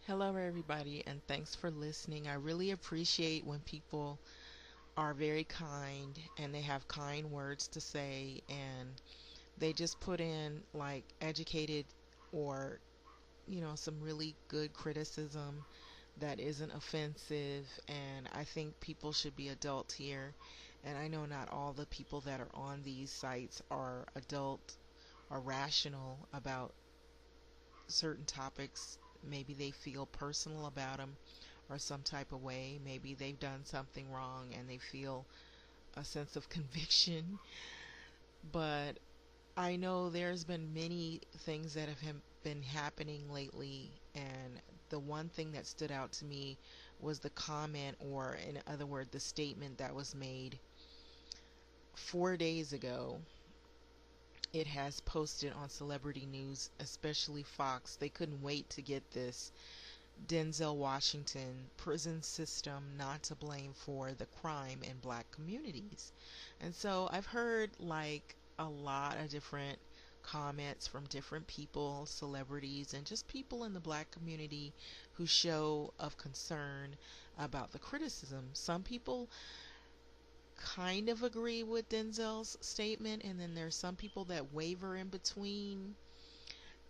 Hello, everybody, and thanks for listening. I really appreciate when people are very kind and they have kind words to say and they just put in like educated or, some really good criticism that isn't offensive. And I think people should be adults here. And I know not all the people that are on these sites are adult or rational about certain topics. Maybe they feel personal about them or some type of way. Maybe they've done something wrong and they feel a sense of conviction. But I know there's been many things that have been happening lately, and the one thing that stood out to me was the comment, or in other words, the statement that was made 4 days ago. It has posted on celebrity news, especially Fox. They couldn't wait to get this. Denzel Washington, prison system not to blame for the crime in black communities. And so I've heard like a lot of different comments from different people, celebrities, and just people in the black community who show of concern about the criticism. Some people kind of agree with Denzel's statement, and then there's some people that waver in between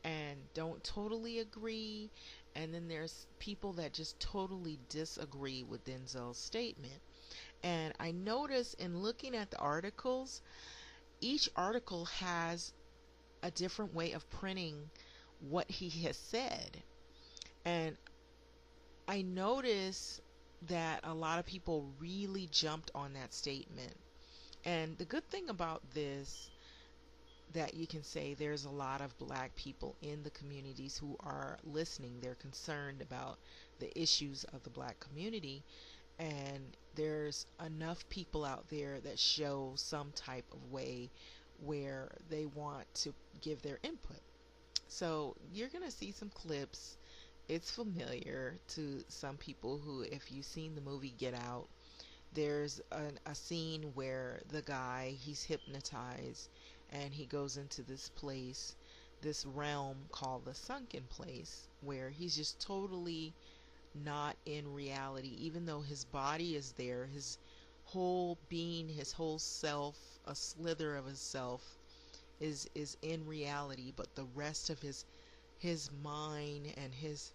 and don't totally agree, and then there's people that just totally disagree with Denzel's statement. And I notice in looking at the articles, each article has a different way of printing what he has said. And I notice that a lot of people really jumped on that statement. And the good thing about this, that you can say there's a lot of black people in the communities who are listening. They're concerned about the issues of the black community, and there's enough people out there that show some type of way where they want to give their input. So you're going to see some clips. It's familiar to some people who, if you've seen the movie Get Out, there's a scene where the guy, he's hypnotized and he goes into this place, this realm called the Sunken place, where he's just totally not in reality. Even though his body is there, his whole being, his whole self, a slither of his self is in reality, but the rest of his mind and his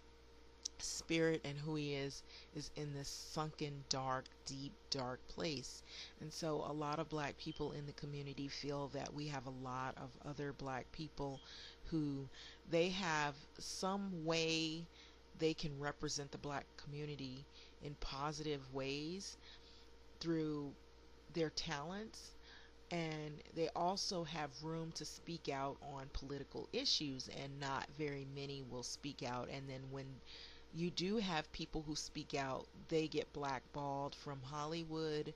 spirit and who he is in this sunken, dark, deep, dark place. And so a lot of black people in the community feel that we have a lot of other black people who they have some way they can represent the black community in positive ways through their talents, and they also have room to speak out on political issues, and not very many will speak out. And then when you do have people who speak out, they get blackballed from Hollywood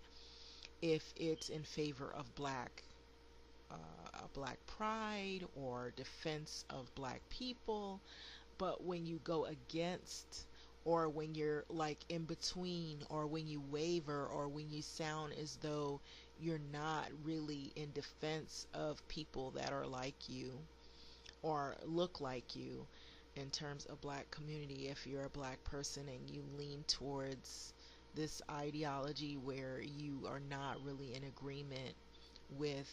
if it's in favor of black pride or defense of black people. But when you go against, or when you're like in between, or when you waver, or when you sound as though you're not really in defense of people that are like you or look like you in terms of black community, if you're a black person and you lean towards this ideology where you are not really in agreement with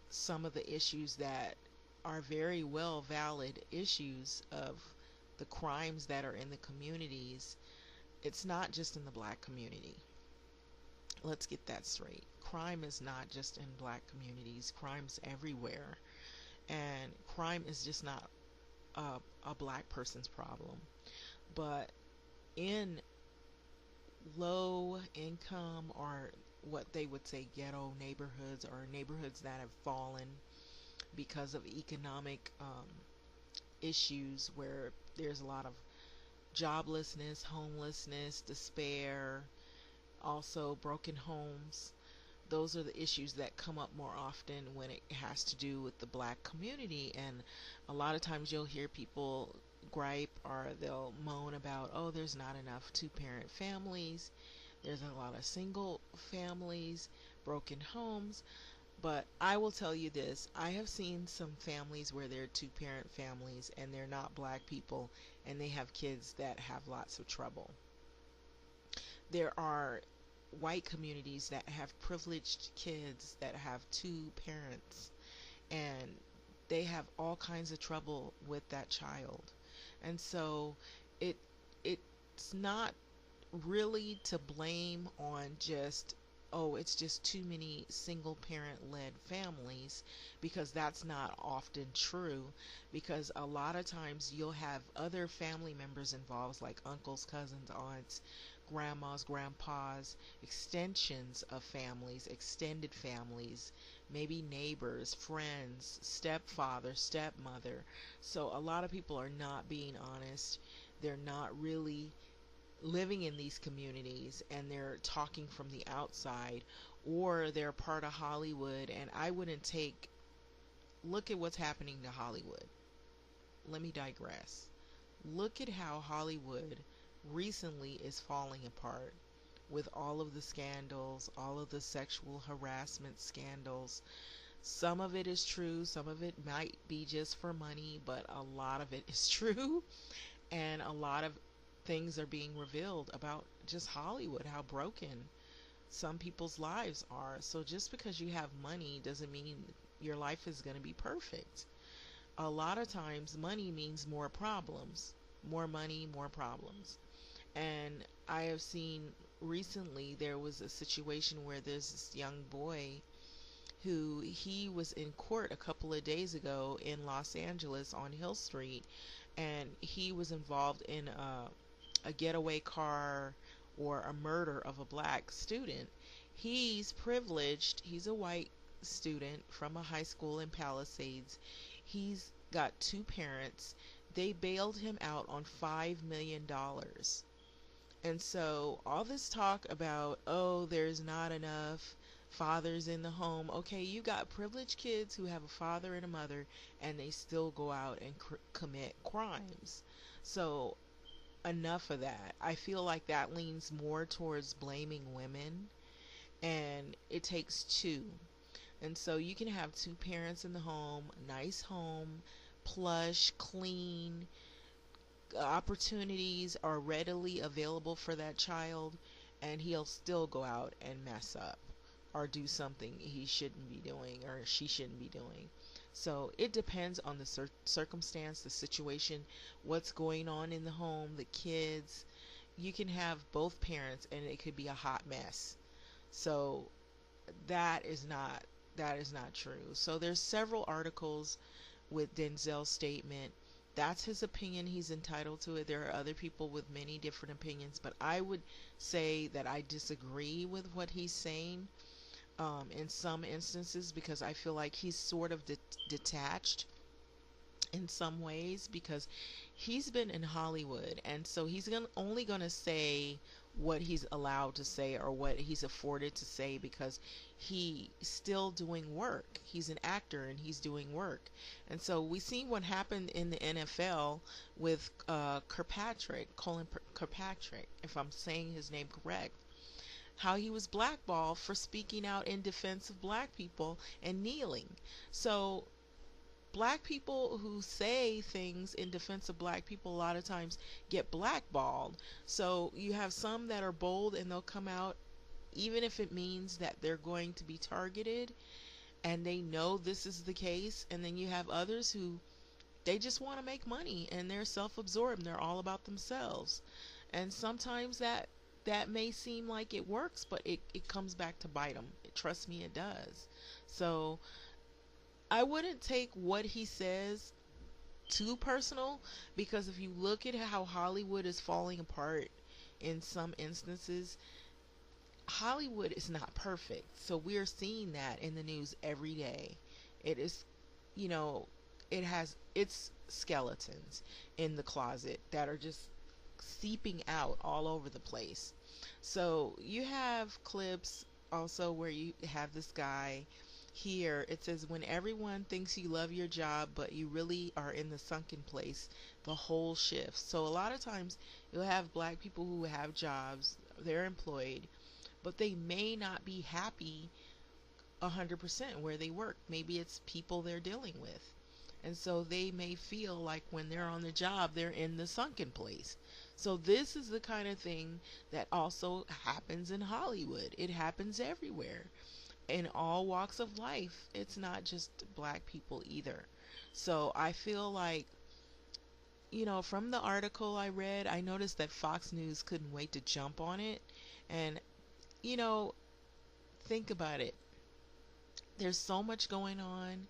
some of the issues that are very well valid issues of the crimes that are in the communities. It's not just in the black community. Let's get that straight. Crime is not just in black communities, crime's everywhere. And crime is just not a black person's problem. But in low income, or what they would say ghetto neighborhoods, or neighborhoods that have fallen because of economic issues, where there's a lot of joblessness, homelessness, despair, also broken homes. Those are the issues that come up more often when it has to do with the black community. And a lot of times you'll hear people gripe, or they'll moan about, oh, there's not enough two-parent families, there's a lot of single families, broken homes. But I will tell you this, I have seen some families where they're two parent families and they're not black people and they have kids that have lots of trouble. There are white communities that have privileged kids that have two parents and they have all kinds of trouble with that child. And so it it's not really to blame on just, oh, it's just too many single parent led families, because that's not often true, because a lot of times you'll have other family members involved like uncles, cousins, aunts, grandmas, grandpas, extensions of families, extended families, maybe neighbors, friends, stepfather, stepmother. So a lot of people are not being honest. They're not really living in these communities and they're talking from the outside, or they're part of Hollywood. And I wouldn't take, look at what's happening to Hollywood. Let me digress. Look at how Hollywood recently is falling apart with all of the scandals, all of the sexual harassment scandals. Some of it is true, some of it might be just for money, but a lot of it is true. And a lot of things are being revealed about just Hollywood, how broken some people's lives are. So just because you have money doesn't mean your life is going to be perfect. A lot of times money means more problems. More money, more problems. And I have seen recently there was a situation where there's this young boy who he was in court a couple of days ago in Los Angeles on Hill Street, and he was involved in a getaway car or a murder of a black student. He's privileged. He's a white student from a high school in Palisades. He's got two parents. They bailed him out on $5 million. And so all this talk about, oh, there's not enough fathers in the home. Okay, you got privileged kids who have a father and a mother and they still go out and commit crimes. So enough of that. I feel like that leans more towards blaming women, and it takes two. And so you can have two parents in the home, plush, clean, opportunities are readily available for that child, and he'll still go out and mess up or do something he shouldn't be doing or she shouldn't be doing. So it depends on the circumstance, the situation, what's going on in the home, the kids. You can have both parents and it could be a hot mess. So that is not that is not true. So there's several articles with Denzel's statement. That's his opinion. He's entitled to it. There are other people with many different opinions, but I would say that I disagree with what he's saying in some instances, because I feel like he's sort of detached in some ways, because he's been in Hollywood, and so he's only going to say what he's allowed to say or what he's afforded to say, because he's still doing work. He's an actor and he's doing work. And so we see what happened in the NFL with Colin Kirkpatrick, if I'm saying his name correct, how he was blackballed for speaking out in defense of black people and kneeling. So black people who say things in defense of black people a lot of times get blackballed. So you have some that are bold and they'll come out even if it means that they're going to be targeted, and they know this is the case. And then you have others who they just want to make money and they're self-absorbed and they're all about themselves. And sometimes that may seem like it works, but it comes back to bite them. Trust me, it does. So I wouldn't take what he says too personal, because if you look at how Hollywood is falling apart in some instances, Hollywood is not perfect. So we're seeing that in the news every day. It is, you know, it has its skeletons in the closet that are just seeping out all over the place. So you have clips also where you have this guy here. It says, when everyone thinks you love your job, but you really are in the sunken place, the whole shifts. So a lot of times you'll have black people who have jobs, they're employed, but they may not be happy 100% where they work. Maybe it's people they're dealing with. And so they may feel like when they're on the job, they're in the sunken place. So this is the kind of thing that also happens in Hollywood. It happens everywhere in all walks of life. It's not just black people either. So I feel like, from the article I read, I noticed that Fox News couldn't wait to jump on it. And, you know, think about it. There's so much going on.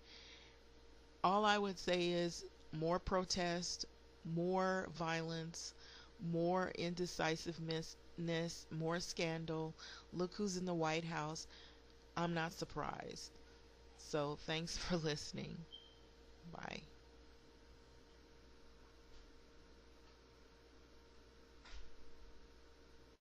All I would say is more protest, more violence, more indecisiveness, more scandal. Look who's in the White House. I'm not surprised. So thanks for listening. Bye.